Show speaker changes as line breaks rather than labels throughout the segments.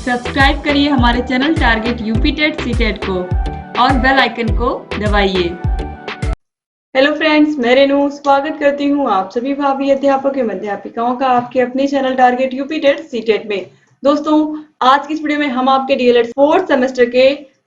Subscribe करिए हमारे channel target UP TET CTET को और बेल आइकन को दबाइए। हेलो फ्रेंड्स, मैं रेनू स्वागत करती हूँ आप सभी भावी अध्यापक एवं अध्यापिकाओं का आपके अपने channel target UP TET CTET में। दोस्तों, आज की इस वीडियो में हम आपके डीएलएड फोर्थ सेमेस्टर के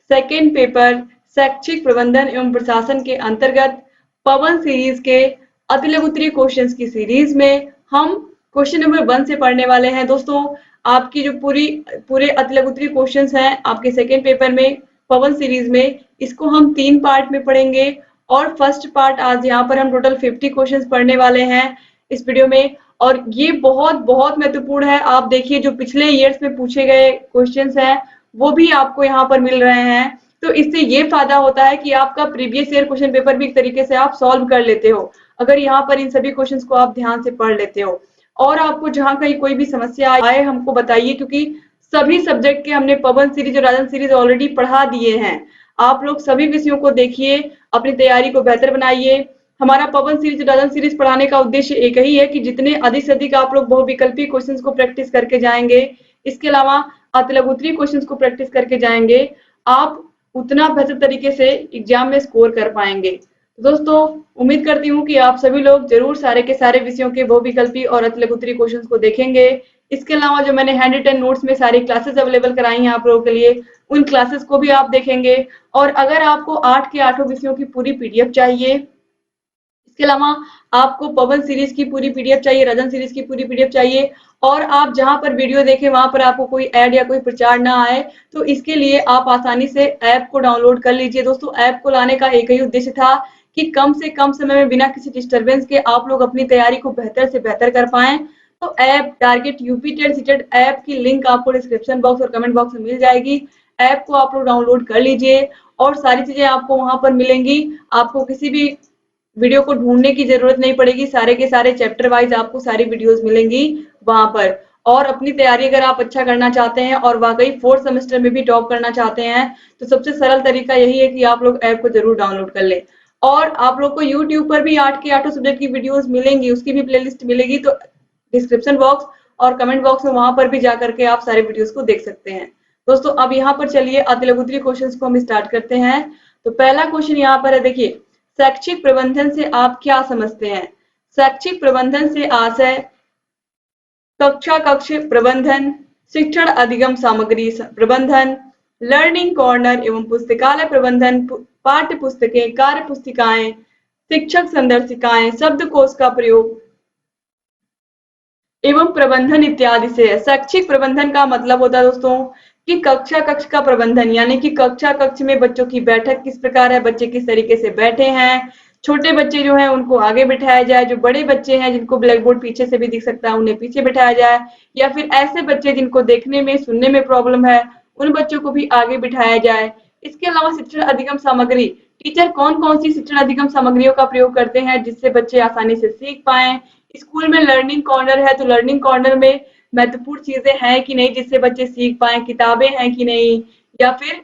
सेकेंड पेपर शैक्षिक प्रबंधन एवं प्रशासन के अंतर्गत पवन सीरीज के अति लघु उत्तरीय क्वेश्चंस की सीरीज में हम क्वेश्चन नंबर 1 से पढ़ने वाले हैं। दोस्तों, आपकी जो पूरे अति लघु उत्तरीय क्वेश्चंस हैं आपके सेकेंड पेपर में पवन सीरीज में, इसको हम 3 पार्ट में पढ़ेंगे और फर्स्ट पार्ट आज यहाँ पर हम टोटल 50 क्वेश्चंस पढ़ने वाले हैं इस वीडियो में। और ये बहुत महत्वपूर्ण है। आप देखिए, जो पिछले ईयर्स में पूछे गए क्वेश्चंस हैं वो भी आपको यहाँ पर मिल रहे हैं। तो इससे ये फायदा होता है कि आपका प्रीवियस ईयर क्वेश्चन पेपर भी एक तरीके से आप सॉल्व कर लेते हो अगर यहाँ पर इन सभी क्वेश्चंस को आप ध्यान से पढ़ लेते हो। और आपको जहाँ कहीं कोई भी समस्या आए हमको बताइए, क्योंकि सभी सब्जेक्ट के हमने पवन सीरीज और राजन सीरीज ऑलरेडी पढ़ा दिए हैं। आप लोग सभी विषयों को देखिए, अपनी तैयारी को बेहतर बनाइए। हमारा पवन सीरीज और राजन सीरीज पढ़ाने का उद्देश्य एक ही है कि जितने अधिक से अधिक आप लोग बहुविकल्पी क्वेश्चंस को प्रैक्टिस करके जाएंगे, इसके अलावा अति लघु उत्तरीय क्वेश्चंस को प्रैक्टिस करके जाएंगे, आप उतना बेहतर तरीके से एग्जाम में स्कोर कर पाएंगे। दोस्तों, उम्मीद करती हूँ कि आप सभी लोग जरूर सारे के सारे विषयों के बहुविकल्पी और अति लघु उत्तरीय क्वेश्चंस को देखेंगे। इसके अलावा जो मैंने हैंड रिटन नोट्स में सारी क्लासेस अवेलेबल कराई हैं आप लोगों के लिए, उन क्लासेस को भी आप देखेंगे। और अगर आपको 8 के 8 विषयों की पूरी पीडीएफ चाहिए, इसके अलावा आपको पवन सीरीज की पूरी पीडीएफ चाहिए, रजन सीरीज की पूरी पीडीएफ चाहिए, और आप जहां पर वीडियो देखें वहां पर आपको कोई ऐड या कोई प्रचार ना आए, तो इसके लिए आप आसानी से ऐप को डाउनलोड कर लीजिए। दोस्तों, ऐप को लाने का एक ही उद्देश्य था कि कम से कम समय में बिना किसी डिस्टरबेंस के आप लोग अपनी तैयारी को बेहतर से बेहतर कर पाएं। तो app target UP TET CTET app की लिंक आपको डिस्क्रिप्शन बॉक्स और कमेंट बॉक्स में मिल जाएगी। ऐप को आप लोग डाउनलोड कर लीजिए और सारी चीजें आपको वहां पर मिलेंगी। आपको किसी भी वीडियो को ढूंढने की जरूरत नहीं पड़ेगी, सारे के सारे चैप्टर वाइज आपको सारी वीडियोस मिलेंगी वहां पर। और अपनी तैयारी अगर आप अच्छा करना चाहते हैं और वाकई फोर्थ सेमेस्टर में भी टॉप करना चाहते हैं, तो सबसे सरल तरीका यही है कि आप लोग ऐप को जरूर डाउनलोड कर लें। और आप लोग को यूट्यूब पर भी 8 के 8 सब्जेक्ट की वीडियोस मिलेंगी, उसकी भी प्लेलिस्ट मिलेगी, तो डिस्क्रिप्शन बॉक्स और कमेंट बॉक्स में वहां पर भी जाकर के आप सारे वीडियोस को देख सकते हैं। दोस्तों, अब यहाँ पर चलिए अति लघु उत्तरीय क्वेश्चंस को हम स्टार्ट करते हैं। तो पहला क्वेश्चन यहाँ पर है, देखिए, शैक्षिक प्रबंधन से आप क्या समझते हैं? शैक्षिक प्रबंधन से आशय कक्षा कक्ष प्रबंधन, शिक्षण अधिगम सामग्री प्रबंधन, लर्निंग कॉर्नर एवं पुस्तकालय प्रबंधन, पाठ्य पुस्तकें, कार्य पुस्तिकाएं, शिक्षक संदर्शिकाएं, शब्दकोश का प्रयोग एवं प्रबंधन इत्यादि से है। शैक्षिक प्रबंधन का मतलब होता है दोस्तों कि कक्षा कक्ष का प्रबंधन, यानी कि कक्षा कक्ष में बच्चों की बैठक किस प्रकार है, बच्चे किस तरीके से बैठे हैं, छोटे बच्चे जो हैं उनको आगे बिठाया जाए, जो बड़े बच्चे हैं जिनको ब्लैक बोर्ड पीछे से भी दिख सकता है उन्हें पीछे बिठाया जाए, या फिर ऐसे बच्चे जिनको देखने में सुनने में प्रॉब्लम है उन बच्चों को भी आगे बिठाया जाए। इसके अलावा शिक्षण अधिगम सामग्री, टीचर कौन कौन सी शिक्षण अधिगम सामग्रियों का प्रयोग करते हैं जिससे बच्चे आसानी से सीख पाए। स्कूल में लर्निंग कॉर्नर है, तो लर्निंग कॉर्नर में महत्वपूर्ण चीजें हैं कि नहीं जिससे बच्चे सीख पाए, किताबें हैं कि नहीं, या फिर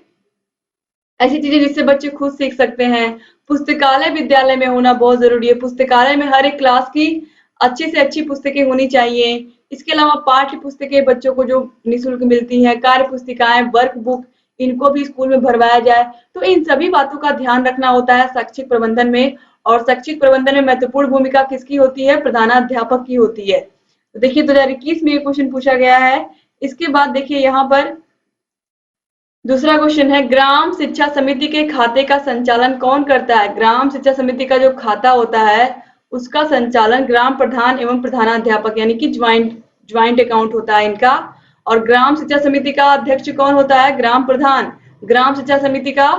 ऐसी चीजें जिससे बच्चे खुद सीख सकते हैं। पुस्तकालय विद्यालय में होना बहुत जरूरी है, पुस्तकालय में हर एक क्लास की अच्छी से अच्छी पुस्तकें होनी चाहिए। इसके अलावा पाठ्य पुस्तकें बच्चों को जो निःशुल्क मिलती हैं, कार्य पुस्तिकाएं, वर्क बुक, इनको भी स्कूल में भरवाया जाए। तो इन सभी बातों का ध्यान रखना होता है शैक्षिक प्रबंधन में। और शैक्षिक प्रबंधन में महत्वपूर्ण भूमिका किसकी होती है? प्रधानाध्यापक की होती है। तो देखिए, 2021 में ये क्वेश्चन पूछा गया है। इसके बाद देखिए, यहाँ पर दूसरा क्वेश्चन है, ग्राम शिक्षा समिति के खाते का संचालन कौन करता है? ग्राम शिक्षा समिति का जो खाता होता है उसका संचालन ग्राम प्रधान एवं प्रधानाध्यापक, यानी कि ज्वाइंट अकाउंट होता है इनका। और ग्राम शिक्षा समिति का अध्यक्ष कौन होता है? ग्राम प्रधान। ग्राम शिक्षा समिति का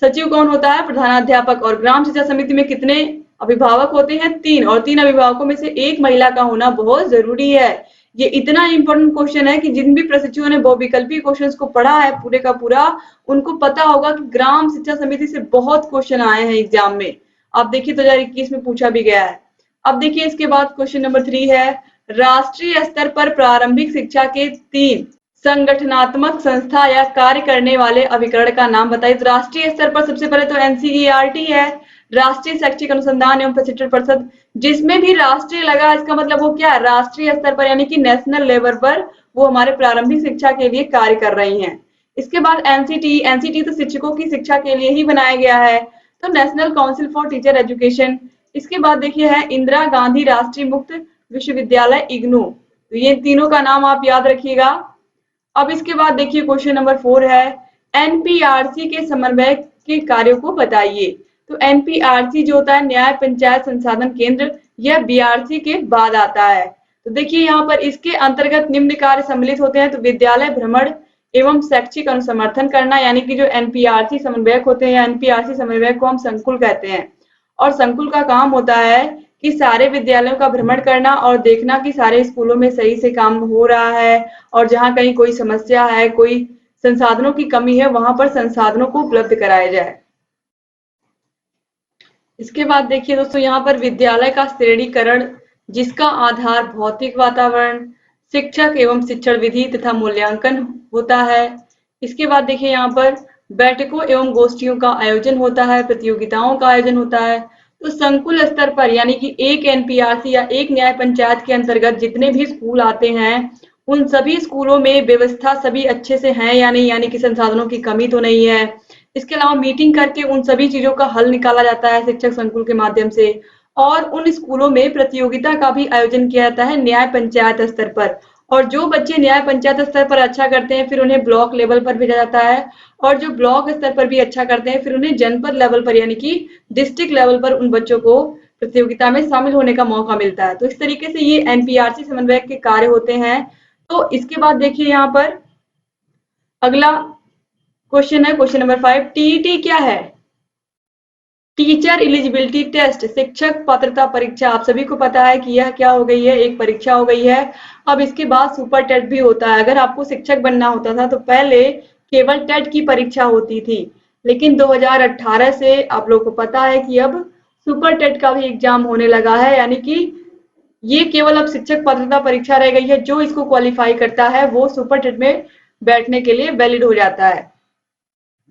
सचिव कौन होता है? प्रधानाध्यापक। और ग्राम शिक्षा समिति में कितने अभिभावक होते हैं? 3, और 3 अभिभावकों में से 1 महिला का होना बहुत जरूरी है। ये इतना इंपॉर्टेंट क्वेश्चन है कि जिन भी प्रशिक्षुओं ने बहुविकल्पी क्वेश्चंस को पढ़ा है पूरे का पूरा, उनको पता होगा कि ग्राम शिक्षा समिति से बहुत क्वेश्चन आए हैं एग्जाम में। अब देखिए, 2021 में पूछा भी गया है। अब देखिए, इसके बाद क्वेश्चन नंबर 3 है, राष्ट्रीय स्तर पर प्रारंभिक शिक्षा के 3 संगठनात्मक संस्था या कार्य करने वाले अभिकरण का नाम बताइए। तो राष्ट्रीय स्तर पर सबसे पहले तो एनसीईआरटी है, राष्ट्रीय शैक्षिक अनुसंधान एवं प्रशिक्षण परिषद। जिसमें भी राष्ट्रीय लगा इसका मतलब वो क्या है? राष्ट्रीय स्तर पर, यानी कि नेशनल लेवल पर वो हमारे प्रारंभिक शिक्षा के लिए कार्य कर रही हैं। इसके बाद एनसीटी तो शिक्षकों की शिक्षा के लिए ही बनाया गया है, तो national council for teacher education. इसके बाद देखिए है इंदिरा गांधी राष्ट्रीय मुक्त विश्वविद्यालय इग्नू, तो ये तीनों का नाम आप याद रखिएगा। अब इसके बाद देखिए क्वेश्चन नंबर 4 है एनपीआरसी के समन्वय के कार्यों को बताइए। तो एनपीआरसी जो होता है न्याय पंचायत संसाधन केंद्र, यह बीआरसी के बाद आता है। तो देखिए यहाँ पर इसके अंतर्गत निम्न कार्य सम्मिलित होते हैं। तो विद्यालय भ्रमण एवं शैक्षिक अनुसमर्थन करना, यानी कि जो एनपीआरसी समन्वयक होते हैं या एनपीआरसी समन्वयक को हम संकुल कहते हैं। और संकुल का काम होता है कि सारे विद्यालयों का भ्रमण करना और देखना कि सारे स्कूलों में सही से काम हो रहा है, और जहाँ कहीं कोई समस्या है, कोई संसाधनों की कमी है, वहां पर संसाधनों को उपलब्ध कराया जाए। इसके बाद देखिए दोस्तों यहाँ पर विद्यालय का श्रेणीकरण, जिसका आधार भौतिक वातावरण, शिक्षक एवं शिक्षण विधि तथा मूल्यांकन होता है। इसके बाद देखिए यहाँ पर बैठकों एवं गोष्ठियों का आयोजन होता है, प्रतियोगिताओं का आयोजन होता है। तो संकुल स्तर पर यानी कि एक एनपीआरसी या एक न्याय पंचायत के अंतर्गत जितने भी स्कूल आते हैं, उन सभी स्कूलों में व्यवस्था सभी अच्छे से है या नहीं, यानी कि संसाधनों की कमी तो नहीं है। इसके अलावा मीटिंग करके उन सभी चीजों का हल निकाला जाता है शिक्षक संकुल के माध्यम से। और उन स्कूलों में प्रतियोगिता का भी आयोजन किया जाता है न्याय पंचायत स्तर पर। और जो बच्चे न्याय पंचायत स्तर पर अच्छा करते हैं फिर उन्हें ब्लॉक लेवल पर भेजा जाता है, और जो ब्लॉक स्तर पर भी अच्छा करते हैं फिर उन्हें जनपद लेवल पर यानी कि डिस्ट्रिक्ट लेवल पर उन बच्चों को प्रतियोगिता में शामिल होने का मौका मिलता है। तो इस तरीके से ये एनपीआरसी समन्वयक के कार्य होते हैं। तो इसके बाद देखिए यहाँ पर अगला क्वेश्चन है क्वेश्चन नंबर 5, टीईटी क्या है? टीचर एलिजिबिलिटी टेस्ट, शिक्षक पात्रता परीक्षा। आप सभी को पता है कि यह क्या हो गई है, एक परीक्षा हो गई है। अब इसके बाद सुपर टेट भी होता है। अगर आपको शिक्षक बनना होता था तो पहले केवल टेट की परीक्षा होती थी, लेकिन 2018 से आप लोग को पता है कि अब सुपर टेट का भी एग्जाम होने लगा है, यानी कि ये केवल अब शिक्षक पात्रता परीक्षा रह गई है। जो इसको क्वालिफाई करता है वो सुपर टेट में बैठने के लिए वैलिड हो जाता है।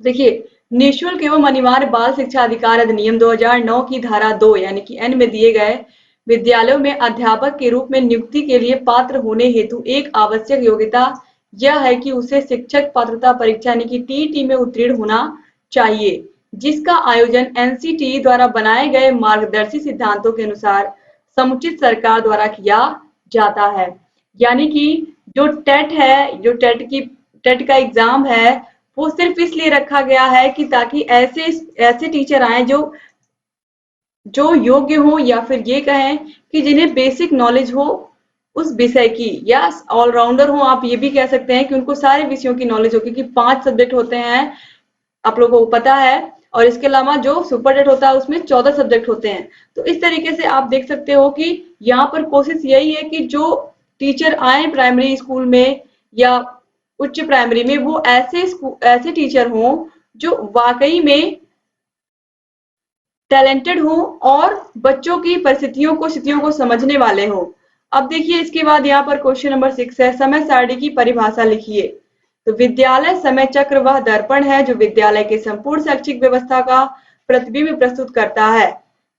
देखिए निःशुल्क एवं अनिवार्य बाल शिक्षा अधिकार अधिनियम 2009 की धारा 2 यानी कि एन में दिए गए विद्यालयों में अध्यापक के रूप में नियुक्ति के लिए पात्र होने हेतु एक आवश्यक योग्यता यह है कि उसे शिक्षक पात्रता परीक्षा यानी कि टीईटी में उत्तीर्ण होना चाहिए, जिसका आयोजन एनसीटीई द्वारा बनाए गए मार्गदर्शी सिद्धांतों के अनुसार समुचित सरकार द्वारा किया जाता है। यानी कि जो टेट है, जो टेट का एग्जाम है, वो सिर्फ इसलिए रखा गया है कि ताकि ऐसे टीचर आए जो योग्य हो, या फिर ये कहें कि जिन्हें बेसिक नॉलेज हो उस विषय की, या ऑलराउंडर हो। आप ये भी कह सकते हैं कि उनको सारे विषयों की नॉलेज हो, क्योंकि 5 सब्जेक्ट होते हैं, आप लोगों को पता है। और इसके अलावा जो सुपर टेट होता है उसमें 14 सब्जेक्ट होते हैं। तो इस तरीके से आप देख सकते हो कि यहाँ पर कोशिश यही है कि जो टीचर आए प्राइमरी स्कूल में या उच्च प्राइमरी में, वो ऐसे टीचर हों जो वाकई में टैलेंटेड हो और बच्चों की परिस्थितियों को स्थितियों को समझने वाले हो। अब देखिए इसके बाद यहाँ पर क्वेश्चन नंबर 6 है, समय सारणी की परिभाषा लिखिए। तो विद्यालय समय चक्र वह दर्पण है जो विद्यालय के संपूर्ण शैक्षिक व्यवस्था का प्रतिबिंब प्रस्तुत करता है।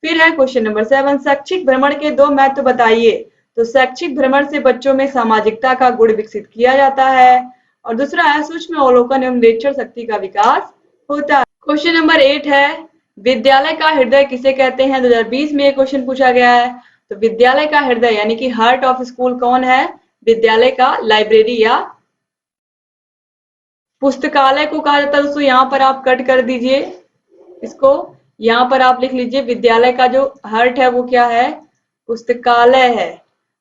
फिर है क्वेश्चन नंबर 7, शैक्षिक भ्रमण के 2 महत्व बताइए। तो शैक्षिक भ्रमण से बच्चों में सामाजिकता का गुण विकसित किया जाता है, और दूसरा है सूक्ष्म अवलोकन एवं निरीक्षण शक्ति का विकास होता है। क्वेश्चन नंबर 8 है, विद्यालय का हृदय किसे कहते हैं? 2020 में ये क्वेश्चन पूछा गया है। तो विद्यालय का हृदय यानी कि हार्ट ऑफ स्कूल कौन है? विद्यालय का लाइब्रेरी या पुस्तकालय को कहा जाता है। दोस्तों यहाँ पर आप कट कर दीजिए इसको, यहाँ पर आप लिख लीजिए विद्यालय का जो हार्ट है वो क्या है? पुस्तकालय है।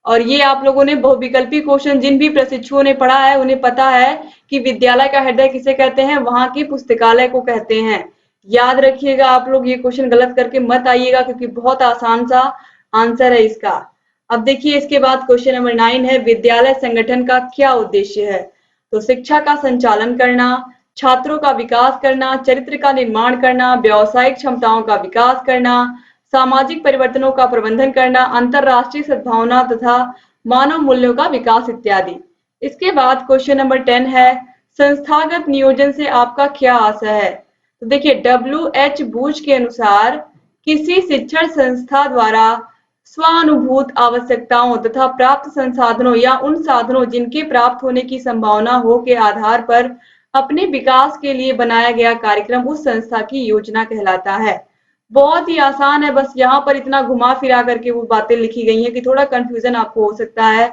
और ये आप लोगों ने बहुविकल्पी क्वेश्चन जिन भी प्रशिक्षुओं ने पढ़ा है उन्हें पता है कि विद्यालय का हृदय किसे कहते हैं? वहां की पुस्तकालय को कहते हैं। याद रखिएगा आप लोग, ये क्वेश्चन गलत करके मत आइएगा, क्योंकि बहुत आसान सा आंसर है इसका। अब देखिए इसके बाद क्वेश्चन नंबर 9 है, विद्यालय संगठन का क्या उद्देश्य है? तो शिक्षा का संचालन करना, छात्रों का विकास करना, चरित्र का निर्माण करना, व्यावसायिक क्षमताओं का विकास करना, सामाजिक परिवर्तनों का प्रबंधन करना, अंतरराष्ट्रीय सद्भावना तथा मानव मूल्यों का विकास इत्यादि। इसके बाद क्वेश्चन नंबर 10 है, संस्थागत नियोजन से आपका क्या आशय है? तो देखिए WH बूच के अनुसार किसी शिक्षण संस्था द्वारा स्वानुभूत आवश्यकताओं तथा प्राप्त संसाधनों या उन साधनों जिनके प्राप्त होने की संभावना हो के आधार पर अपने विकास के लिए बनाया गया कार्यक्रम उस संस्था की योजना कहलाता है। बहुत ही आसान है, बस यहाँ पर इतना घुमा फिरा करके वो बातें लिखी गई हैं कि थोड़ा कंफ्यूजन आपको हो सकता है।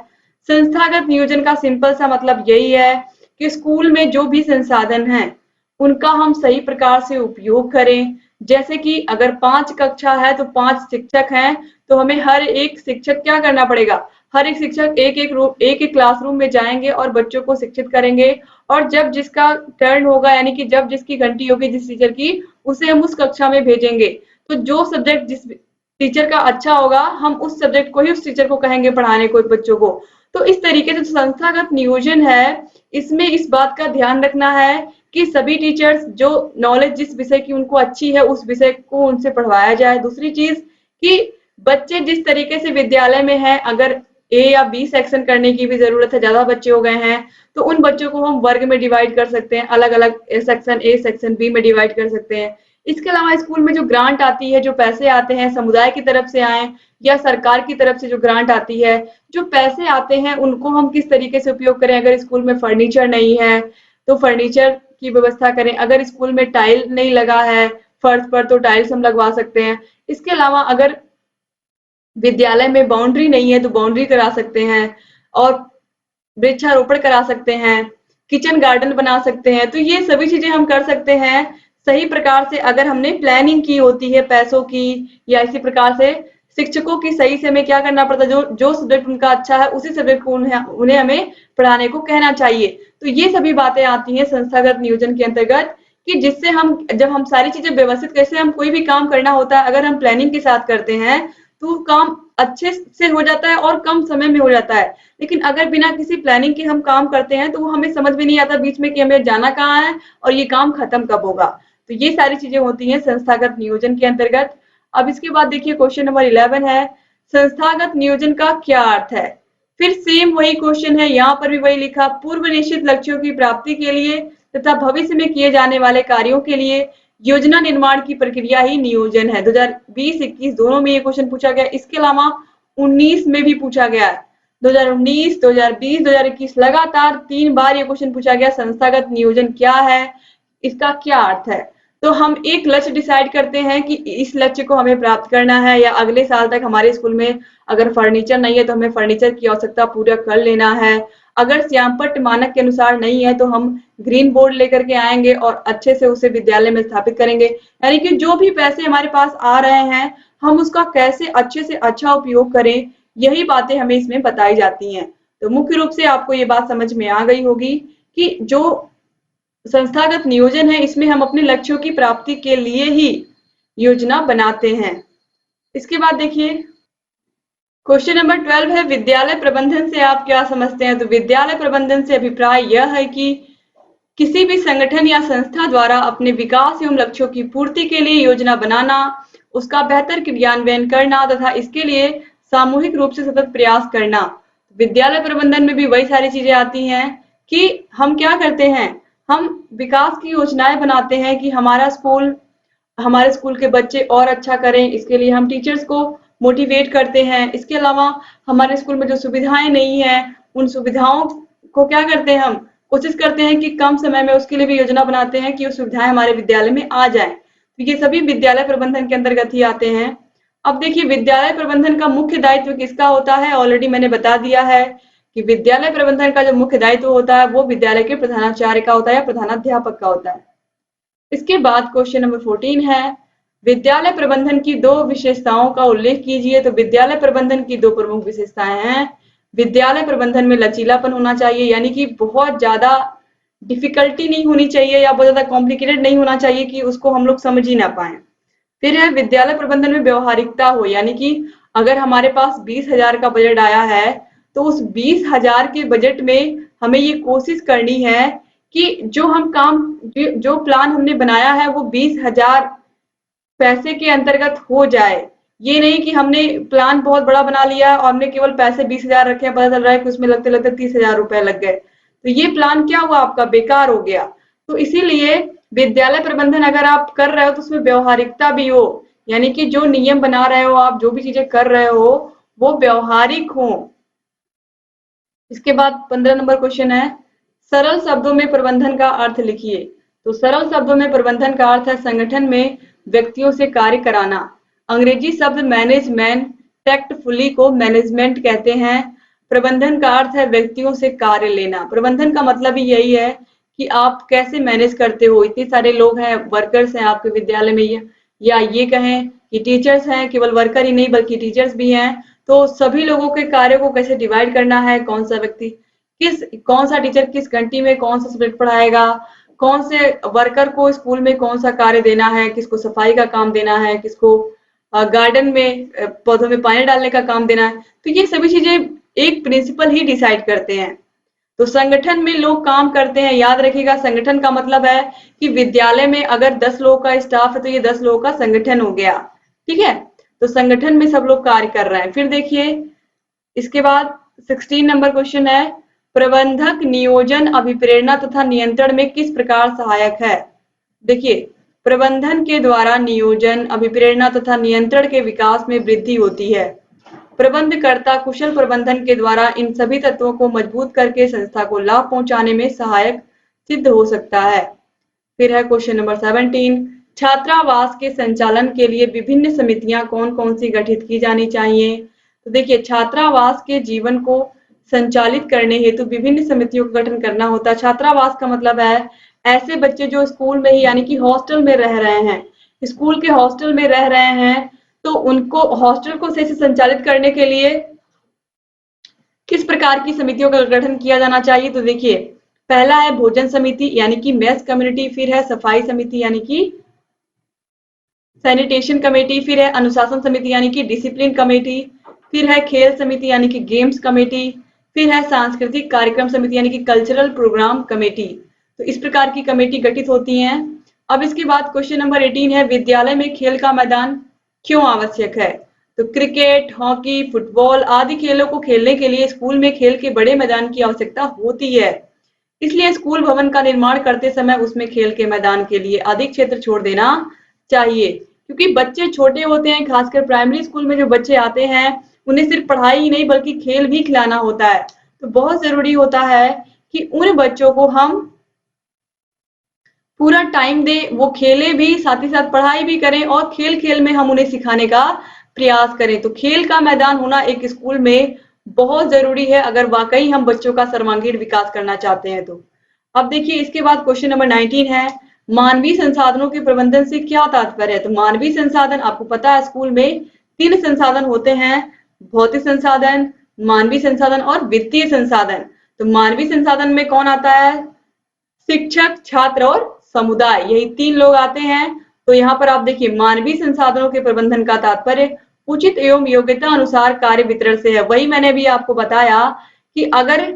संस्थागत नियोजन का सिंपल सा मतलब यही है कि स्कूल में जो भी संसाधन हैं उनका हम सही प्रकार से उपयोग करें। जैसे कि अगर 5 कक्षा है तो 5 शिक्षक हैं, तो हमें हर एक शिक्षक क्या करना पड़ेगा, हर एक शिक्षक एक-एक क्लासरूम में जाएंगे और बच्चों को शिक्षित करेंगे। और जब जिसका टर्न होगा, यानी कि जब जिसकी घंटी होगी जिस टीचर की, उसे हम उस कक्षा में भेजेंगे। तो जो सब्जेक्ट जिस टीचर का अच्छा होगा, हम उस सब्जेक्ट को ही उस टीचर को कहेंगे पढ़ाने को बच्चों को। तो इस तरीके से जो संस्थागत नियोजन है, इसमें इस बात का ध्यान रखना है कि सभी टीचर्स जो नॉलेज जिस विषय की उनको अच्छी है उस विषय को उनसे पढ़वाया जाए। दूसरी चीज कि बच्चे जिस तरीके से विद्यालय में हैं, अगर ए या बी सेक्शन करने की भी जरूरत है, ज्यादा बच्चे हो गए हैं, तो उन बच्चों को हम वर्ग में डिवाइड कर सकते हैं, अलग अलग सेक्शन ए सेक्शन बी में डिवाइड कर सकते हैं। इसके अलावा स्कूल में जो ग्रांट आती है, जो पैसे आते हैं, समुदाय की तरफ से आए या सरकार की तरफ से जो ग्रांट आती है, जो पैसे आते हैं उनको हम किस तरीके से उपयोग करें। अगर स्कूल में फर्नीचर नहीं है तो फर्नीचर की व्यवस्था करें। अगर स्कूल में टाइल नहीं लगा है फर्श पर तो टाइल्स हम लगवा सकते हैं। इसके अलावा अगर विद्यालय में बाउंड्री नहीं है तो बाउंड्री करा सकते हैं और वृक्षारोपण करा सकते हैं, किचन गार्डन बना सकते हैं। तो ये सभी चीजें हम कर सकते हैं सही प्रकार से अगर हमने प्लानिंग की होती है पैसों की, या इसी प्रकार से शिक्षकों की सही से हमें क्या करना पड़ता है, जो जो सब्जेक्ट उनका अच्छा है उसी सब्जेक्ट को उन्हें हमें पढ़ाने को कहना चाहिए। तो ये सभी बातें आती हैं संस्थागत नियोजन के अंतर्गत कि जिससे हम जब हम सारी चीजें व्यवस्थित कैसे हम कोई भी काम करना होता है, अगर हम प्लानिंग के साथ करते हैं तो काम अच्छे से हो जाता है और कम समय में हो जाता है। लेकिन अगर बिना किसी प्लानिंग के हम काम करते हैं तो वो हमें समझ में नहीं आता बीच में कि हमें जाना कहाँ है और ये काम खत्म कब होगा। तो ये सारी चीजें होती हैं संस्थागत नियोजन के अंतर्गत। अब इसके बाद देखिए क्वेश्चन नंबर 11 है, संस्थागत नियोजन का क्या अर्थ है। फिर सेम वही क्वेश्चन है, यहाँ पर भी वही लिखा, पूर्व निश्चित लक्ष्यों की प्राप्ति के लिए तथा भविष्य में किए जाने वाले कार्यों के लिए योजना निर्माण की प्रक्रिया ही नियोजन है। 2020-21 दोनों में ये क्वेश्चन पूछा गया। इसके अलावा 19 में भी पूछा गया है। 2019, 2020, 2021 लगातार 3 बार ये क्वेश्चन पूछा गया, संस्थागत नियोजन क्या है, इसका क्या अर्थ है। तो हम एक लक्ष्य डिसाइड करते हैं कि इस लक्ष्य को हमें प्राप्त करना है, या अगले साल तक हमारे स्कूल में अगर फर्नीचर नहीं है तो हमें फर्नीचर की आवश्यकता पूरा कर लेना है। अगर श्यामपट्ट मानक के अनुसार नहीं है तो हम ग्रीन बोर्ड लेकर के आएंगे और अच्छे से उसे विद्यालय में स्थापित करेंगे। यानी कि जो भी पैसे हमारे पास आ रहे हैं हम उसका कैसे अच्छे से अच्छा उपयोग करें, यही बातें हमें इसमें बताई जाती हैं। तो मुख्य रूप से आपको ये बात समझ में आ गई होगी कि जो संस्थागत नियोजन है इसमें हम अपने लक्ष्यों की प्राप्ति के लिए ही योजना बनाते हैं। इसके बाद देखिए क्वेश्चन नंबर 12 है, विद्यालय प्रबंधन से आप क्या समझते हैं। तो विद्यालय प्रबंधन से अभिप्राय यह है कि किसी भी संगठन या संस्था द्वारा अपने विकास एवं लक्ष्यों की पूर्ति के लिए योजना बनाना, उसका बेहतर क्रियान्वयन करना तथा इसके लिए सामूहिक रूप से सतत प्रयास करना। विद्यालय प्रबंधन में भी वही सारी चीजें आती हैं कि हम क्या करते हैं, हम विकास की योजनाएं बनाते हैं कि हमारे स्कूल के बच्चे और अच्छा करें, इसके लिए हम टीचर्स को मोटिवेट करते हैं। इसके अलावा हमारे स्कूल में जो सुविधाएं नहीं है उन सुविधाओं को क्या करते हैं, हम कोशिश करते हैं कि कम समय में उसके लिए भी योजना बनाते हैं कि वो सुविधाएं हमारे विद्यालय में आ जाए। तो ये सभी विद्यालय प्रबंधन के अंतर्गत ही आते हैं। अब देखिए विद्यालय प्रबंधन का मुख्य दायित्व किसका होता है, ऑलरेडी मैंने बता दिया है कि विद्यालय प्रबंधन का जो मुख्य दायित्व होता है वो विद्यालय के प्रधानाचार्य का होता है या प्रधानाध्यापक का होता है। इसके बाद क्वेश्चन नंबर 14 है, विद्यालय प्रबंधन की 2 विशेषताओं का उल्लेख कीजिए। तो विद्यालय प्रबंधन की 2 प्रमुख विशेषताएं हैं। विद्यालय प्रबंधन में लचीलापन होना चाहिए, यानी कि बहुत ज्यादा डिफिकल्टी नहीं होनी चाहिए या बहुत ज्यादा कॉम्प्लिकेटेड नहीं होना चाहिए कि उसको हम लोग समझ ही ना पाए। फिर है विद्यालय प्रबंधन में व्यवहारिकता हो, यानी कि अगर हमारे पास 20,000 का बजट आया है तो उस 20,000 के बजट में हमें ये कोशिश करनी है कि जो प्लान हमने बनाया है वो 20,000 पैसे के अंतर्गत हो जाए। ये नहीं कि हमने प्लान बहुत बड़ा बना लिया और हमने केवल पैसे 20,000 रखे हैं, पता चल रहा है कि उसमें लगते लगते 30,000 रुपए लग गए, तो ये प्लान क्या हुआ, आपका बेकार हो गया। तो इसीलिए विद्यालय प्रबंधन अगर आप कर रहे हो तो उसमें व्यवहारिकता भी हो यानी कि जो नियम बना रहे हो आप, जो भी चीजें कर रहे हो वो व्यवहारिक हो। इसके बाद 15 नंबर क्वेश्चन है, सरल शब्दों में प्रबंधन का अर्थ लिखिए। तो सरल शब्दों में प्रबंधन का अर्थ है संगठन में व्यक्तियों से कार्य कराना। अंग्रेजी शब्द मैनेजमेंट टैक्टफुली को मैनेजमेंट कहते हैं। प्रबंधन का अर्थ है व्यक्तियों से कार्य लेना। प्रबंधन का मतलब ही यही है कि आप कैसे मैनेज करते हो। इतने सारे लोग हैं, वर्कर्स हैं आपके विद्यालय में, या ये कहें कि टीचर्स हैं, केवल वर्कर ही नहीं बल्कि टीचर्स भी हैं। तो सभी लोगों के कार्यों को कैसे डिवाइड करना है, कौन सा व्यक्ति कौन सा टीचर किस घंटी में कौन सा सब्जेक्ट पढ़ाएगा, कौन से वर्कर को स्कूल में कौन सा कार्य देना है, किसको सफाई का काम देना है, किसको गार्डन में पौधों में पानी डालने का काम देना है। तो ये सभी चीजें एक प्रिंसिपल ही डिसाइड करते हैं। तो संगठन में लोग काम करते हैं। याद रखिएगा, संगठन का मतलब है कि विद्यालय में अगर 10 लोगों का स्टाफ है तो ये 10 लोगों का संगठन हो गया। ठीक है, तो संगठन में सब लोग कार्य कर रहे हैं। फिर देखिए इसके बाद 16 नंबर क्वेश्चन है, प्रबंधक नियोजन अभिप्रेरणा तथा नियंत्रण में किस प्रकार सहायक है। देखिए, प्रबंधन के द्वारा नियोजन अभिप्रेरणा तथा नियंत्रण के विकास में वृद्धि होती है। प्रबंधकर्ता कुशल प्रबंधन के द्वारा इन सभी तत्वों को मजबूत करके संस्था को लाभ पहुंचाने में सहायक सिद्ध हो सकता है। फिर है क्वेश्चन नंबर 17, छात्रावास के संचालन के लिए विभिन्न समितियां कौन कौन सी गठित की जानी चाहिए। तो देखिए, छात्रावास के जीवन को संचालित करने हेतु विभिन्न समितियों का गठन करना होता है। छात्रावास का मतलब है ऐसे बच्चे जो स्कूल में ही यानी कि हॉस्टल में रह रहे हैं, स्कूल के हॉस्टल में रह रहे हैं, तो उनको हॉस्टल को सही से संचालित करने के लिए किस प्रकार की समितियों का गठन किया जाना चाहिए। तो देखिए, पहला है भोजन समिति यानी कि मेस कम्युनिटी, फिर है सफाई समिति यानी कि सैनिटेशन कमेटी, फिर है अनुशासन समिति यानी कि डिसिप्लिन कमेटी, फिर है खेल समिति यानी कि गेम्स कमेटी, फिर है सांस्कृतिक कार्यक्रम समिति यानी कि कल्चरल प्रोग्राम कमेटी। तो इस प्रकार की कमेटी गठित होती हैं। अब इसके बाद क्वेश्चन नंबर 18 है, विद्यालय में खेल का मैदान क्यों आवश्यक है। तो क्रिकेट, हॉकी, फुटबॉल आदि खेलों को खेलने के लिए स्कूल में खेल के बड़े मैदान की आवश्यकता होती है। इसलिए स्कूल भवन का निर्माण करते समय उसमें खेल के मैदान के लिए अधिक क्षेत्र छोड़ देना चाहिए, क्योंकि बच्चे छोटे होते हैं। खासकर प्राइमरी स्कूल में जो बच्चे आते हैं उन्हें सिर्फ पढ़ाई ही नहीं बल्कि खेल भी खिलाना होता है। तो बहुत जरूरी होता है कि उन बच्चों को हम पूरा टाइम दें, वो खेले भी, साथ ही साथ पढ़ाई भी करें और खेल खेल में हम उन्हें सिखाने का प्रयास करें। तो खेल का मैदान होना एक स्कूल में बहुत जरूरी है अगर वाकई हम बच्चों का सर्वांगीण विकास करना चाहते हैं तो। अब देखिए इसके बाद क्वेश्चन नंबर 19 है, मानवीय संसाधनों के प्रबंधन से क्या तात्पर्य है। तो मानवीय संसाधन आपको पता है स्कूल में 3 संसाधन होते हैं, भौतिक संसाधन, मानवीय संसाधन और वित्तीय संसाधन। तो मानवीय संसाधन में कौन आता है, शिक्षक, छात्र और समुदाय, यही 3 लोग आते हैं। तो यहाँ पर आप देखिए मानवीय संसाधनों के प्रबंधन का तात्पर्य उचित एवं योग्यता अनुसार कार्य वितरण से है। वही मैंने भी आपको बताया कि अगर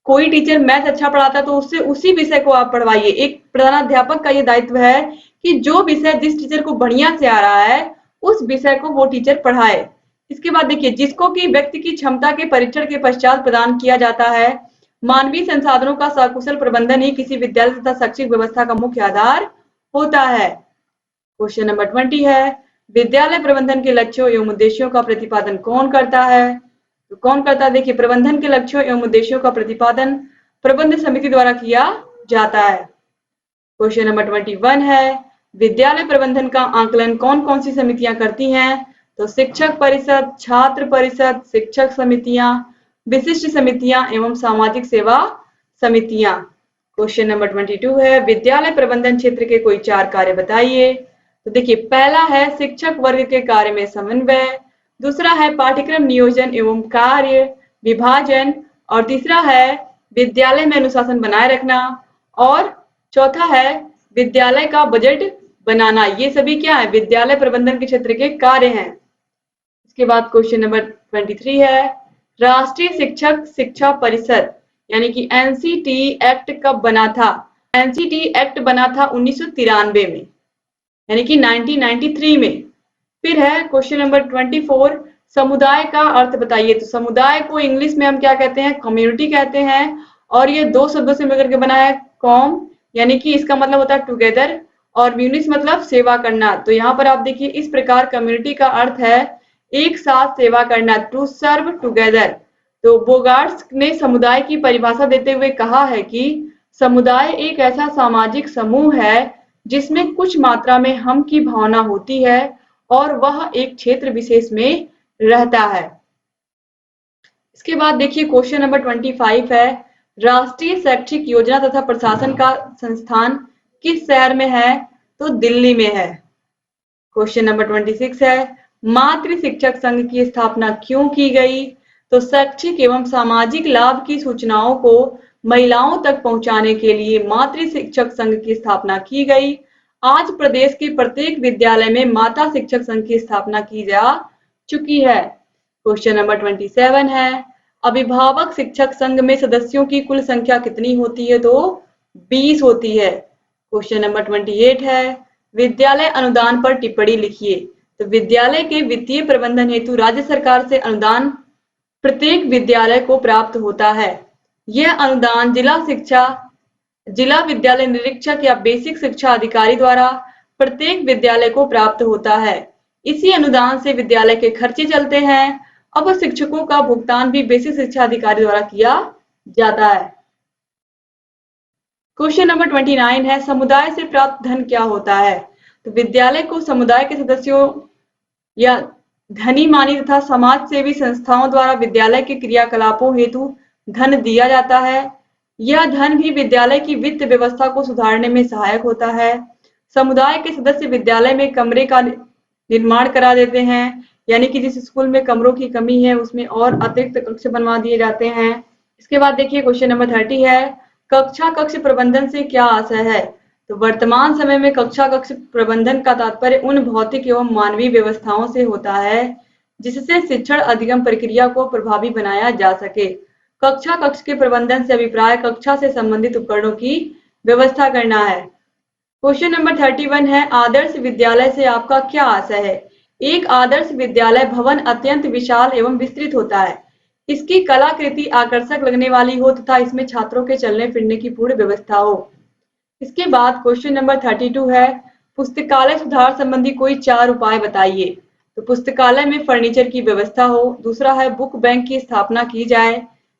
कोई टीचर मैथ अच्छा पढ़ाता तो उससे उसी विषय को आप पढ़वाइए। एक प्रधानाध्यापक का ये दायित्व है कि जो विषय जिस टीचर को बढ़िया से आ रहा है उस विषय को वो टीचर पढ़ाए। इसके बाद देखिए, जिसको कि व्यक्ति की क्षमता के परीक्षण के पश्चात प्रदान किया जाता है। मानवीय संसाधनों का सकुशल प्रबंधन ही किसी विद्यालय तथा शैक्षिक व्यवस्था का मुख्य आधार होता है। क्वेश्चन नंबर 20 है, विद्यालय प्रबंधन के लक्ष्यों एवं उद्देश्यों का प्रतिपादन कौन करता है। तो कौन करता है, देखिए प्रबंधन के लक्ष्यों एवं उद्देश्यों का प्रतिपादन प्रबंध समिति द्वारा किया जाता है। क्वेश्चन नंबर 21 है, विद्यालय प्रबंधन का आकलन कौन कौन सी समितियां करती हैं। तो शिक्षक परिषद, छात्र परिषद, शिक्षक समितियां, विशिष्ट समितियां एवं सामाजिक सेवा समितियां। क्वेश्चन नंबर 22 है, विद्यालय प्रबंधन क्षेत्र के कोई 4 कार्य बताइए। तो देखिए, पहला है शिक्षक वर्ग के कार्य में समन्वय, दूसरा है पाठ्यक्रम नियोजन एवं कार्य विभाजन, और तीसरा है विद्यालय में अनुशासन बनाए रखना, और चौथा है विद्यालय का बजट बनाना। ये सभी क्या है, विद्यालय प्रबंधन के क्षेत्र के कार्य हैं। इसके बाद क्वेश्चन नंबर 23 है, राष्ट्रीय शिक्षक शिक्षा परिषद यानी कि एनसीटी एक्ट कब बना था। एनसीटी एक्ट बना था 1993 में, यानी कि 1993 में। फिर है क्वेश्चन नंबर 24, समुदाय का अर्थ बताइए। तो समुदाय को इंग्लिश में हम क्या कहते हैं, कम्युनिटी कहते हैं, और ये 2 शब्दों से मिलकर के बना है, कॉम यानी कि इसका मतलब होता है टुगेदर, और म्यूनिस मतलब सेवा करना। तो यहाँ पर आप देखिए इस प्रकार कम्युनिटी का अर्थ है एक साथ सेवा करना, टू सर्व टुगेदर। तो बोगार्ट्स ने समुदाय की परिभाषा देते हुए कहा है कि समुदाय एक ऐसा सामाजिक समूह है जिसमें कुछ मात्रा में हम की भावना होती है और वह एक क्षेत्र विशेष में रहता है। इसके बाद देखिए क्वेश्चन नंबर 25 है, राष्ट्रीय शैक्षिक योजना तथा प्रशासन का संस्थान किस शहर में है? तो दिल्ली में है। क्वेश्चन नंबर 26 है, मातृ शिक्षक संघ की स्थापना क्यों की गई? तो शैक्षिक एवं सामाजिक लाभ की सूचनाओं को महिलाओं तक पहुंचाने के लिए मातृ शिक्षक संघ की स्थापना की गई। आज प्रदेश के प्रत्येक विद्यालय में माता शिक्षक संघ की स्थापना की जा चुकी है। क्वेश्चन नंबर 27 है, अभिभावक शिक्षक संघ में सदस्यों की कुल संख्या कितनी होती है? तो 20 होती है। क्वेश्चन नंबर 28 है, विद्यालय अनुदान पर टिप्पणी लिखिए। तो विद्यालय के वित्तीय प्रबंधन हेतु राज्य सरकार से अनुदान प्रत्येक विद्यालय को प्राप्त होता है। यह अनुदान जिला विद्यालय निरीक्षक या बेसिक शिक्षा अधिकारी द्वारा प्रत्येक विद्यालय को प्राप्त होता है। इसी अनुदान से विद्यालय के खर्चे चलते हैं। अब शिक्षकों का भुगतान भी बेसिक शिक्षा अधिकारी द्वारा किया जाता है। क्वेश्चन नंबर 29 है, समुदाय से प्राप्त धन क्या होता है? तो विद्यालय को समुदाय के सदस्यों या धनी मानी तथा समाज सेवी संस्थाओं द्वारा विद्यालय के क्रियाकलापों हेतु धन दिया जाता है। यह धन भी विद्यालय की वित्त व्यवस्था को सुधारने में सहायक होता है। समुदाय के सदस्य विद्यालय में कमरे का निर्माण करा देते हैं, यानी कि जिस स्कूल में कमरों की कमी है उसमें और अतिरिक्त कक्ष बनवा दिए जाते हैं। इसके बाद देखिए क्वेश्चन नंबर 30 है, कक्षा कक्ष प्रबंधन से क्या आशय है? तो वर्तमान समय में कक्षा कक्ष प्रबंधन का तात्पर्य उन भौतिक एवं मानवीय व्यवस्थाओं से होता है जिससे शिक्षण अधिगम प्रक्रिया को प्रभावी बनाया जा सके। कक्षा कक्ष के प्रबंधन से अभिप्राय कक्षा से संबंधित उपकरणों की व्यवस्था करना है। क्वेश्चन नंबर 31 है, आदर्श विद्यालय से आपका क्या आशय है? एक आदर्श विद्यालय भवन अत्यंत विशाल एवं विस्तृत होता है। इसकी कलाकृति आकर्षक लगने वाली हो तथा इसमें छात्रों के चलने फिरने की पूर्ण व्यवस्था हो। इसके बाद क्वेश्चन नंबर 32 है, पुस्तकालय सुधार संबंधी कोई 4 उपाय बताइए। तो पुस्तकालय में फर्नीचर की व्यवस्था हो, दूसरा है बुक बैंक की स्थापना की जाए,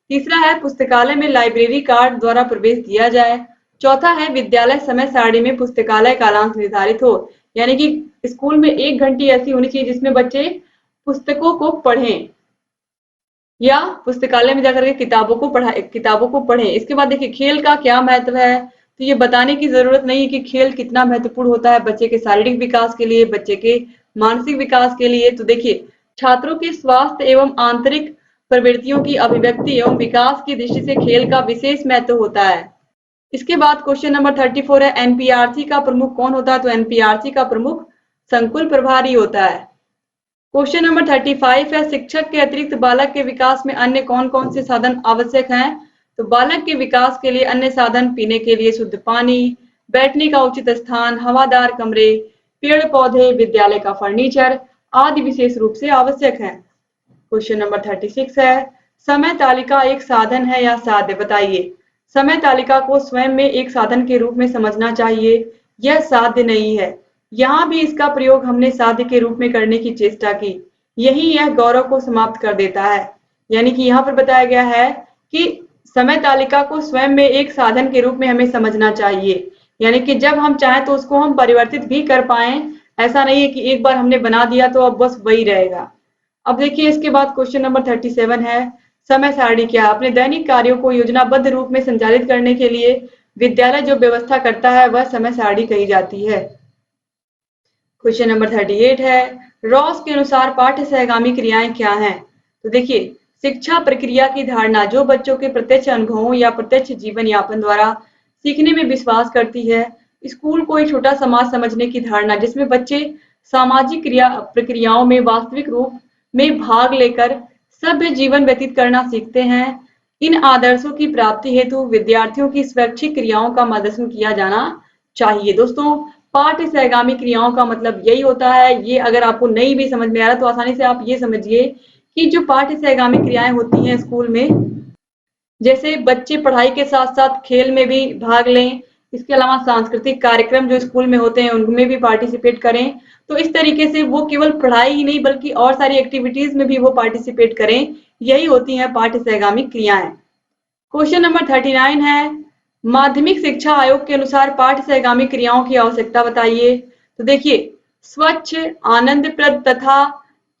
तीसरा है पुस्तकालय में लाइब्रेरी कार्ड द्वारा प्रवेश दिया जाए, चौथा है विद्यालय समय सारणी में पुस्तकालय कालांश निर्धारित हो, यानी कि स्कूल में 1 घंटी ऐसी होनी चाहिए जिसमें बच्चे पुस्तकों को पढ़ें या पुस्तकालय में जाकर के किताबों को पढ़ें। इसके बाद देखिए खेल का क्या महत्व है? तो ये बताने की जरूरत नहीं है कि खेल कितना महत्वपूर्ण होता है बच्चे के शारीरिक विकास के लिए, बच्चे के मानसिक विकास के लिए। तो देखिए छात्रों के स्वास्थ्य एवं आंतरिक प्रवृत्तियों की अभिव्यक्ति एवं विकास की दृष्टि से खेल का विशेष महत्व होता है। इसके बाद क्वेश्चन नंबर 34 है, एनपीआरसी का प्रमुख कौन होता है? तो एनपीआरसी का प्रमुख संकुल प्रभारी होता है। क्वेश्चन नंबर 35 है, शिक्षक के अतिरिक्त बालक के विकास में अन्य कौन कौन से साधन आवश्यक हैं? तो बालक के विकास के लिए अन्य साधन पीने के लिए शुद्ध पानी, बैठने का उचित स्थान, हवादार कमरे, पेड़ पौधे, विद्यालय का फर्नीचर आदि विशेष रूप से आवश्यक है। क्वेश्चन नंबर 36 है, समय तालिका एक साधन है या साध्य? बताइए। समय तालिका को स्वयं में एक साधन के रूप में समझना चाहिए, यह साध्य नहीं है। यहाँ भी इसका प्रयोग हमने साध्य के रूप में करने की चेष्टा की, यही यह गौरव को समाप्त कर देता है। यानी कि यहाँ पर बताया गया है कि समय तालिका को स्वयं में एक साधन के रूप में हमें समझना चाहिए, यानी कि जब हम चाहें तो उसको हम परिवर्तित भी कर पाए। ऐसा नहीं है कि एक बार हमने बना दिया तो अब बस वही रहेगा। अब देखिए इसके बाद क्वेश्चन नंबर 37 है, समय सारणी क्या है? अपने दैनिक कार्यों को योजनाबद्ध रूप में संचालित करने के लिए विद्यालय जो व्यवस्था करता है वह समय सारणी कही जाती है। क्वेश्चन नंबर 38 है, रॉस के अनुसार पाठ्य सहगामी क्रियाएं क्या हैं? तो देखिए शिक्षा प्रक्रिया की धारणा जो बच्चों के प्रत्यक्ष अनुभवों या प्रत्यक्ष जीवन यापन द्वारा सीखने में विश्वास करती है। स्कूल को एक छोटा समाज समझने की धारणा जिसमें बच्चे सामाजिक प्रक्रियाओं में वास्तविक रूप में भाग लेकर सभ्य जीवन व्यतीत करना सीखते हैं। इन आदर्शों की प्राप्ति हेतु विद्यार्थियों की स्वैच्छिक क्रियाओं का मार्गदर्शन किया जाना चाहिए। दोस्तों पाठ्य सहगामी क्रियाओं का मतलब यही होता है। ये अगर आपको नहीं भी समझ में आ रहा तो आसानी से आप ये समझिए कि जो पाठ्य सहगामी क्रियाएं होती हैं स्कूल में, जैसे बच्चे पढ़ाई के साथ साथ खेल में भी भाग लें इसके अलावा सांस्कृतिक कार्यक्रम जो स्कूल में होते हैं उनमें भी पार्टिसिपेट करें। तो इस तरीके से वो केवल पढ़ाई ही नहीं बल्कि और सारी एक्टिविटीज में भी वो पार्टिसिपेट करें। यही होती हैं पाठ्य सहगामी क्रियाएं। क्वेश्चन नंबर 39 है, माध्यमिक शिक्षा आयोग के अनुसार पाठ्य सहगामी क्रियाओं की आवश्यकता बताइए। तो देखिए, स्वच्छ, आनंदप्रद तथा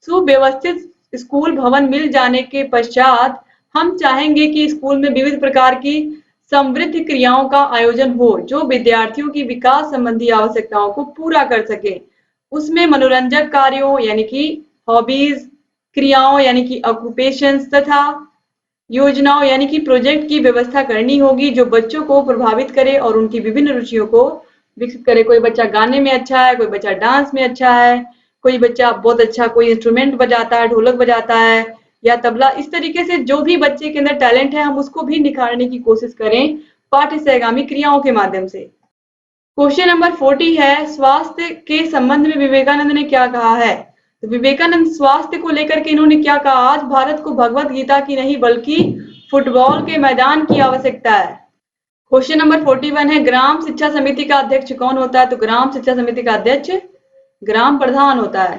सुव्यवस्थित स्कूल भवन मिल जाने के पश्चात हम चाहेंगे कि स्कूल में विविध प्रकार की समृद्ध क्रियाओं का आयोजन हो जो विद्यार्थियों की विकास संबंधी आवश्यकताओं को पूरा कर सके। उसमें मनोरंजक कार्यों यानी कि हॉबीज, क्रियाओं यानी कि ऑक्यूपेशंस तथा योजनाओं यानी कि प्रोजेक्ट की व्यवस्था करनी होगी जो बच्चों को प्रभावित करे और उनकी विभिन्न रुचियों को विकसित करे। कोई बच्चा गाने में अच्छा है, कोई बच्चा डांस में अच्छा है, कोई बच्चा बहुत अच्छा कोई इंस्ट्रूमेंट बजाता है, ढोलक बजाता है या तबला। इस तरीके से जो भी बच्चे के अंदर टैलेंट है हम उसको भी निखारने की कोशिश करें पाठ्य सहगामी क्रियाओं के माध्यम से। क्वेश्चन नंबर 40 है, स्वास्थ्य के संबंध में विवेकानंद ने क्या कहा है। तो विवेकानंद स्वास्थ्य को लेकर के इन्होंने क्या कहा, आज भारत को भगवत गीता की नहीं बल्कि फुटबॉल के मैदान की आवश्यकता है। क्वेश्चन नंबर 41 है, ग्राम शिक्षा समिति का अध्यक्ष कौन होता है। तो ग्राम शिक्षा समिति का अध्यक्ष ग्राम प्रधान होता है।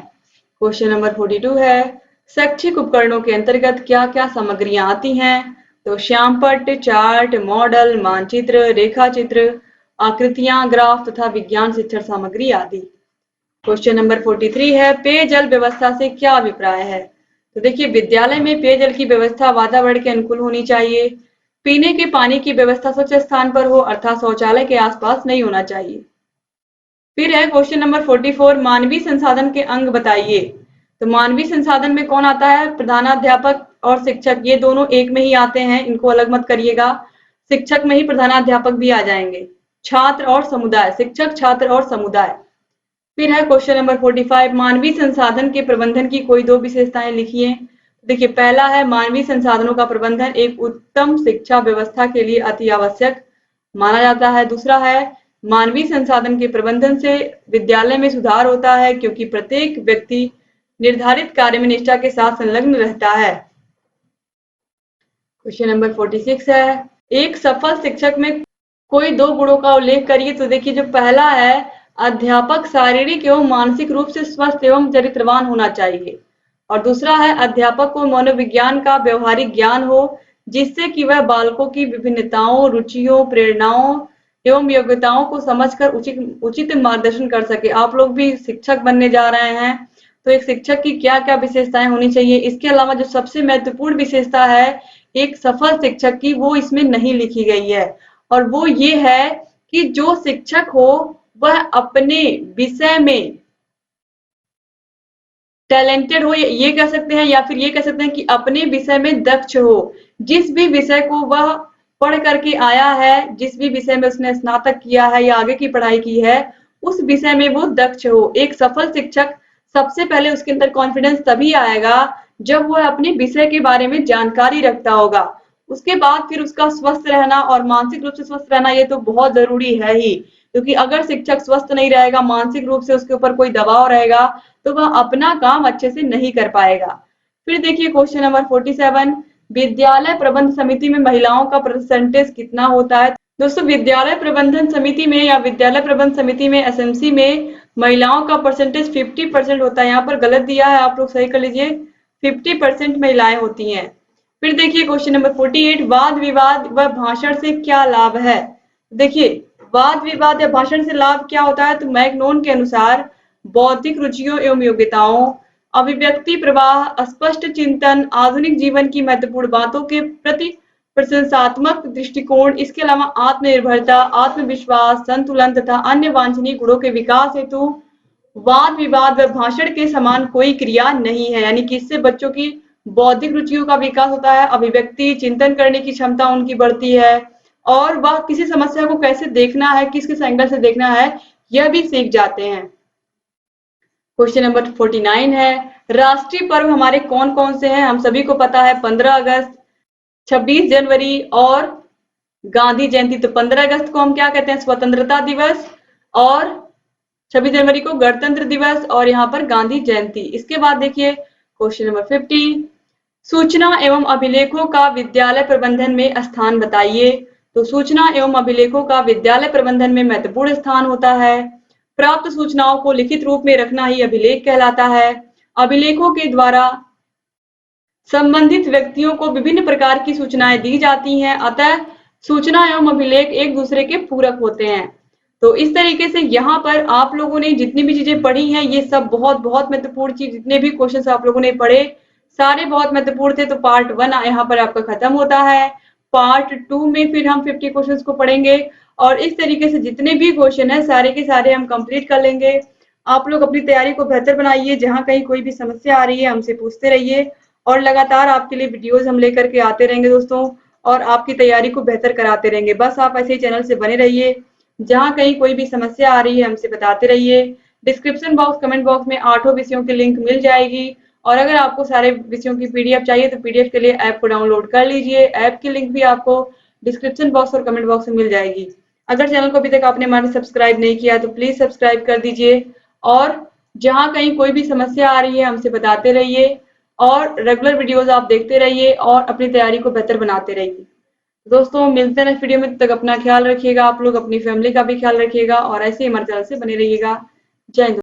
क्वेश्चन नंबर 42 है, शैक्षिक उपकरणों के अंतर्गत क्या क्या सामग्रियां आती हैं। तो श्यामपट्ट, चार्ट, मॉडल, मानचित्र, रेखा चित्र, आकृतियां, ग्राफ तथा विज्ञान शिक्षण सामग्री आदि। क्वेश्चन नंबर 43 है, पेयजल व्यवस्था से क्या अभिप्राय है। तो देखिए, विद्यालय में पेयजल की व्यवस्था वातावरण के अनुकूल होनी चाहिए। पीने के पानी की व्यवस्था स्वच्छ स्थान पर हो अर्थात शौचालय के आसपास नहीं होना चाहिए। फिर है क्वेश्चन नंबर 44, मानवीय संसाधन के अंग बताइए। तो मानवीय संसाधन में कौन आता है, प्रधानाध्यापक और शिक्षक, ये दोनों एक में ही आते हैं, इनको अलग मत करिएगा। शिक्षक में ही प्रधानाध्यापक भी आ जाएंगे। छात्र और समुदाय, शिक्षक, छात्र और समुदाय। फिर है क्वेश्चन नंबर 45, मानवीय संसाधन के प्रबंधन की कोई दो विशेषताएं लिखिए। देखिए, पहला है मानवीय संसाधनों का प्रबंधन एक उत्तम शिक्षा व्यवस्था के लिए अति आवश्यक माना जाता है। दूसरा है मानवीय संसाधन के प्रबंधन से विद्यालय में सुधार होता है क्योंकि प्रत्येक व्यक्ति निर्धारित कार्य में निष्ठा के साथ संलग्न रहता है। क्वेश्चन नंबर 46 है, एक सफल शिक्षक में कोई दो गुणों का उल्लेख करिए। तो देखिए, जो पहला है, अध्यापक शारीरिक एवं मानसिक रूप से स्वस्थ एवं चरित्रवान होना चाहिए। और दूसरा है, अध्यापक को मनोविज्ञान का व्यवहारिक ज्ञान हो जिससे कि वह बालकों की विभिन्नताओं, रुचियों, प्रेरणाओं एवं योग्यताओं को समझकर उचित मार्गदर्शन कर सके। आप लोग भी शिक्षक बनने जा रहे हैं तो एक शिक्षक की क्या क्या विशेषताएं होनी चाहिए। इसके अलावा जो सबसे महत्वपूर्ण विशेषता है एक सफल शिक्षक की, वो इसमें नहीं लिखी गई है और वो ये है कि जो शिक्षक हो वह अपने विषय में टैलेंटेड हो, ये कह सकते हैं, या फिर ये कह सकते हैं कि अपने विषय में दक्ष हो। जिस भी विषय को वह पढ़ करके आया है, जिस भी विषय में उसने स्नातक किया है या आगे की पढ़ाई की है, उस विषय में वो दक्ष हो। एक सफल शिक्षक सबसे पहले उसके अंदर कॉन्फिडेंस तभी आएगा जब वह अपने विषय के बारे में जानकारी रखता होगा। उसके बाद फिर उसका स्वस्थ रहना और मानसिक रूप से स्वस्थ रहना ये तो बहुत जरूरी है ही, क्योंकि अगर शिक्षक स्वस्थ नहीं रहेगा, मानसिक रूप से उसके ऊपर कोई दबाव रहेगा तो वह अपना काम अच्छे से नहीं कर पाएगा। फिर देखिए क्वेश्चन नंबर 47, विद्यालय प्रबंध समिति में महिलाओं का परसेंटेज कितना होता है। दोस्तों, विद्यालय प्रबंधन समिति में या विद्यालय प्रबंध समिति में एसएमसी में महिलाओं का परसेंटेज 50% होता है। यहाँ पर गलत दिया है, आप लोग सही कर लीजिए, 50% महिलाएं होती हैं। फिर देखिए क्वेश्चन नंबर 48, वाद विवाद व भाषण से क्या लाभ है। देखिए, वाद विवाद या भाषण से लाभ क्या होता है। तो मैग्नोन के अनुसार बौद्धिक रुचियों एवं योग्यताओं, अभिव्यक्ति प्रवाह, स्पष्ट चिंतन, आधुनिक जीवन की महत्वपूर्ण बातों के प्रति प्रशंसात्मक दृष्टिकोण, इसके अलावा आत्मनिर्भरता, आत्मविश्वास, संतुलन तथा अन्य वांछनीय गुणों के विकास हेतु वाद विवाद व भाषण के समान कोई क्रिया नहीं है। यानी कि इससे बच्चों की बौद्धिक रुचियों का विकास होता है, अभिव्यक्ति, चिंतन करने की क्षमता उनकी बढ़ती है और वह किसी समस्या को कैसे देखना है, किस किस एंगल से देखना है, यह भी सीख जाते हैं। क्वेश्चन नंबर 49 है, राष्ट्रीय पर्व हमारे कौन कौन से हैं। हम सभी को पता है 15 अगस्त, 26 जनवरी और गांधी जयंती। तो 15 अगस्त को हम क्या कहते हैं, स्वतंत्रता दिवस, और 26 जनवरी को गणतंत्र दिवस और यहाँ पर गांधी जयंती। इसके बाद देखिए क्वेश्चन नंबर 50, सूचना एवं अभिलेखों का विद्यालय प्रबंधन में स्थान बताइए। तो सूचना एवं अभिलेखों का विद्यालय प्रबंधन में महत्वपूर्ण स्थान होता है। प्राप्त सूचनाओं को लिखित रूप में रखना ही अभिलेख कहलाता है। अभिलेखों के द्वारा संबंधित व्यक्तियों को विभिन्न प्रकार की सूचनाएं दी जाती हैं, अतः सूचना एवं अभिलेख एक दूसरे के पूरक होते हैं। तो इस तरीके से यहाँ पर आप लोगों ने जितनी भी चीजें पढ़ी हैं, ये सब बहुत बहुत महत्वपूर्ण चीज, जितने भी क्वेश्चंस आप लोगों ने पढ़े सारे बहुत महत्वपूर्ण थे। तो पार्ट 1 यहाँ पर आपका खत्म होता है। पार्ट 2 में फिर हम 50 क्वेश्चंस को पढ़ेंगे और इस तरीके से जितने भी क्वेश्चन है सारे के सारे हम कंप्लीट कर लेंगे। आप लोग अपनी तैयारी को बेहतर बनाइए, जहां कहीं कोई भी समस्या आ रही है हमसे पूछते रहिए और लगातार आपके लिए वीडियोस हम लेकर के आते रहेंगे दोस्तों, और आपकी तैयारी को बेहतर कराते रहेंगे। बस आप ऐसे ही चैनल से बने रहिए, जहां कहीं कोई भी समस्या आ रही है हमसे बताते रहिए। डिस्क्रिप्शन बॉक्स, कमेंट बॉक्स में 8 विषयों की लिंक मिल जाएगी, और अगर आपको सारे विषयों की पीडीएफ चाहिए तो पीडीएफ के लिए ऐप को डाउनलोड कर लीजिए। ऐप की लिंक भी आपको डिस्क्रिप्शन बॉक्स और कमेंट बॉक्स में मिल जाएगी। अगर चैनल को अभी तक आपने हमारे सब्सक्राइब नहीं किया तो प्लीज सब्सक्राइब कर दीजिए, और जहां कहीं कोई भी समस्या आ रही है हमसे बताते रहिए, और रेगुलर वीडियोस आप देखते रहिए और अपनी तैयारी को बेहतर बनाते रहिए। दोस्तों मिलते हैं नेक्स्ट वीडियो में, तब तक अपना ख्याल रखिएगा, आप लोग अपनी फैमिली का भी ख्याल रखिएगा और ऐसे ही हमारे चैनल से बने रहिएगा। जय हिंद।